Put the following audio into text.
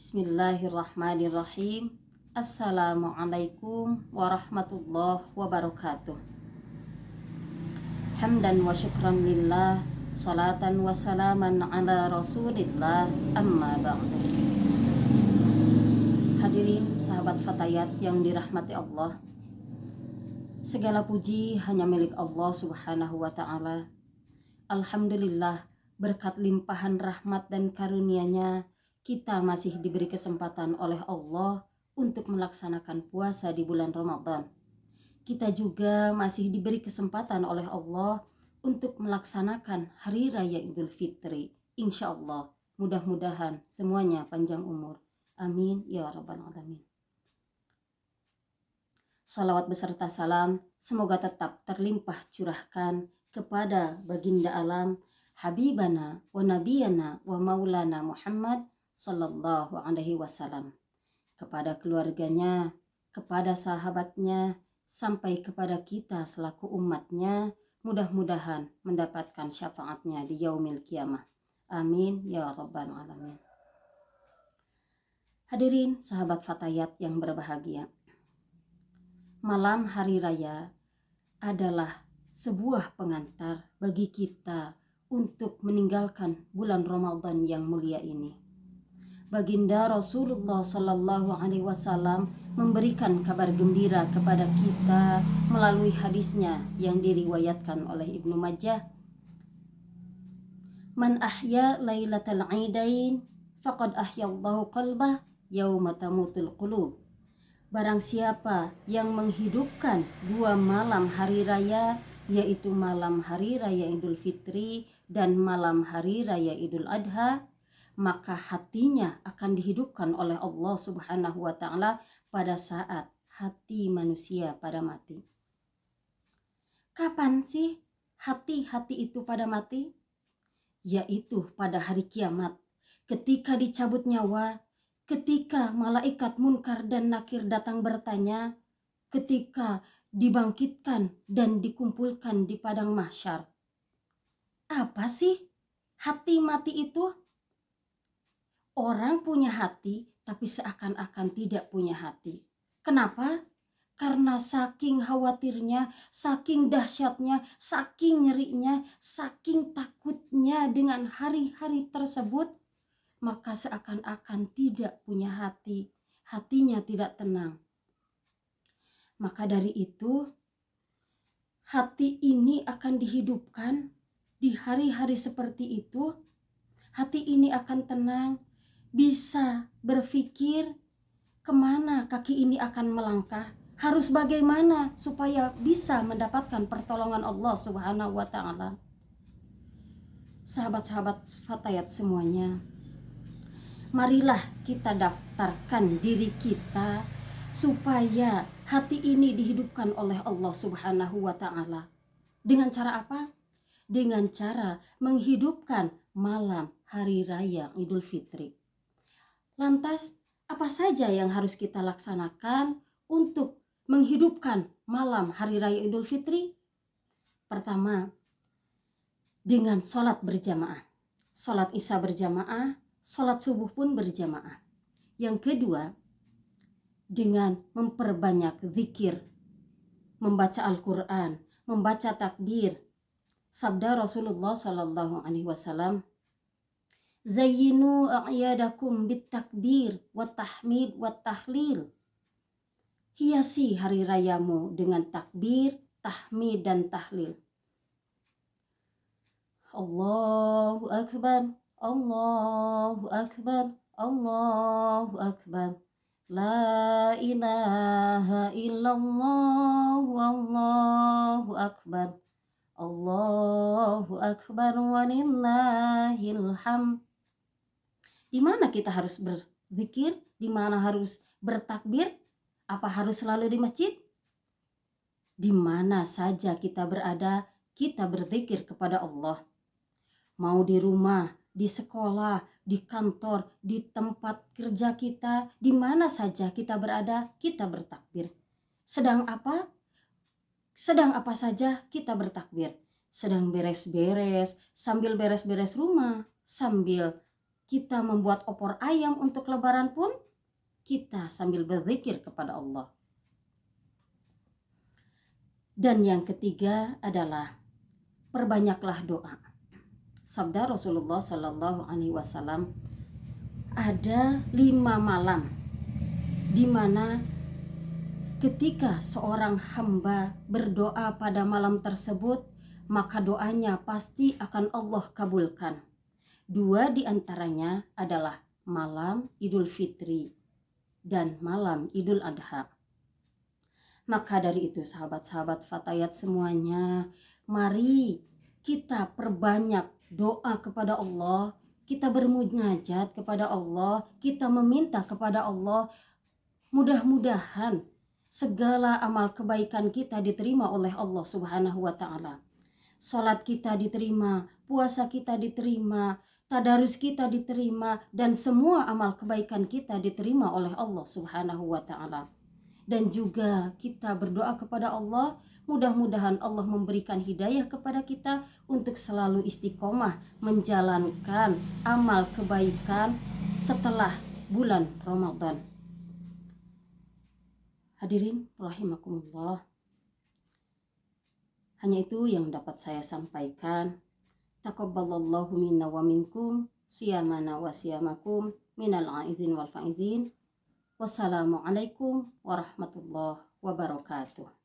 Bismillahirrahmanirrahim. Assalamualaikum warahmatullahi wabarakatuh. Hamdan wa syukran lillah, salatan wa salaman ala rasulillah, amma ba'du. Hadirin sahabat Fatayat yang dirahmati Allah, segala puji hanya milik Allah subhanahu wa ta'ala. Alhamdulillah, berkat limpahan rahmat dan karunia-Nya, kita masih diberi kesempatan oleh Allah untuk melaksanakan puasa di bulan Ramadan. Kita juga masih diberi kesempatan oleh Allah untuk melaksanakan Hari Raya Idul Fitri. Insya Allah, mudah-mudahan semuanya panjang umur. Amin ya rabbal alamin. Salawat beserta salam semoga tetap terlimpah curahkan kepada baginda alam, Habibana wa Nabiyana wa Maulana Muhammad Sallallahu Alaihi Wasallam, kepada keluarganya, kepada sahabatnya, sampai kepada kita selaku umatnya, mudah-mudahan mendapatkan syafaatnya di yaumil kiamah. Amin ya rabbal alamin. Hadirin sahabat Fatayat yang berbahagia, malam hari raya adalah sebuah pengantar bagi kita untuk meninggalkan bulan Ramadan yang mulia ini. Baginda Rasulullah Sallallahu Alaihi Wasallam memberikan kabar gembira kepada kita melalui hadisnya yang diriwayatkan oleh Ibnu Majah. Man ahya lailatal aidain faqad ahyallahu qalbah yauma tamutul qulub. Barang siapa yang menghidupkan dua malam hari raya, yaitu malam hari raya Idul Fitri dan malam hari raya Idul Adha, maka hatinya akan dihidupkan oleh Allah Subhanahu wa ta'ala pada saat hati manusia pada mati. Kapan sih hati-hati itu pada mati? Yaitu pada hari kiamat, ketika dicabut nyawa, ketika malaikat munkar dan nakir datang bertanya, ketika dibangkitkan dan dikumpulkan di padang mahsyar. Apa sih hati mati itu? Orang punya hati tapi seakan-akan tidak punya hati. Kenapa? Karena saking khawatirnya, saking dahsyatnya, saking nyerinya, saking takutnya dengan hari-hari tersebut, maka seakan-akan tidak punya hati. Hatinya tidak tenang. Maka dari itu, hati ini akan dihidupkan di hari-hari seperti itu. Hati ini akan tenang, bisa berpikir kemana kaki ini akan melangkah, harus bagaimana supaya bisa mendapatkan pertolongan Allah Subhanahu wa ta'ala. Sahabat-sahabat Fatayat semuanya, marilah kita daftarkan diri kita supaya hati ini dihidupkan oleh Allah Subhanahu wa ta'ala. Dengan cara apa? Dengan cara menghidupkan malam hari raya Idul Fitri. Lantas, apa saja yang harus kita laksanakan untuk menghidupkan malam hari raya Idul Fitri? Pertama, dengan sholat berjamaah. Sholat isya berjamaah, sholat subuh pun berjamaah. Yang kedua, dengan memperbanyak zikir, membaca Al-Quran, membaca takbir. Sabda Rasulullah Sallallahu Alaihi Wasallam, Zayyinu a'yadakum bit takbir wa tahmid wa tahlil. Hiasi hari rayamu dengan takbir, tahmid dan tahlil. Allahu akbar, Allahu akbar, Allahu akbar. La ilaha illallah, Allahu akbar. Allahu akbar walillahil hamd. Di mana kita harus berzikir? Di mana harus bertakbir? Apa harus selalu di masjid? Di mana saja kita berada, kita berzikir kepada Allah. Mau di rumah, di sekolah, di kantor, di tempat kerja kita, di mana saja kita berada, kita bertakbir. Sedang apa saja kita bertakbir. Sedang beres-beres, sambil beres-beres rumah, sambil kita membuat opor ayam untuk lebaran pun kita sambil berzikir kepada Allah. Dan yang ketiga adalah perbanyaklah doa. Sabda Rasulullah Shallallahu Alaihi Wasallam, ada 5 malam di mana ketika seorang hamba berdoa pada malam tersebut, maka doanya pasti akan Allah kabulkan. 2 di antaranya adalah malam Idul Fitri dan malam Idul Adha. Maka dari itu sahabat-sahabat Fatayat semuanya, mari kita perbanyak doa kepada Allah, kita bermunajat kepada Allah, kita meminta kepada Allah. Mudah-mudahan segala amal kebaikan kita diterima oleh Allah Subhanahu wa Ta'ala. Salat kita diterima, puasa kita diterima, tadarus kita diterima, dan semua amal kebaikan kita diterima oleh Allah Subhanahu wa Ta'ala. Dan juga kita berdoa kepada Allah, mudah-mudahan Allah memberikan hidayah kepada kita untuk selalu istiqomah menjalankan amal kebaikan setelah bulan Ramadan. Hadirin rahimakumullah, hanya itu yang dapat saya sampaikan. Taqabbalallahu minna wa minkum siyamana wa siyamakum minal aizin wal faizin. Wassalamualaikum warahmatullahi wabarakatuh.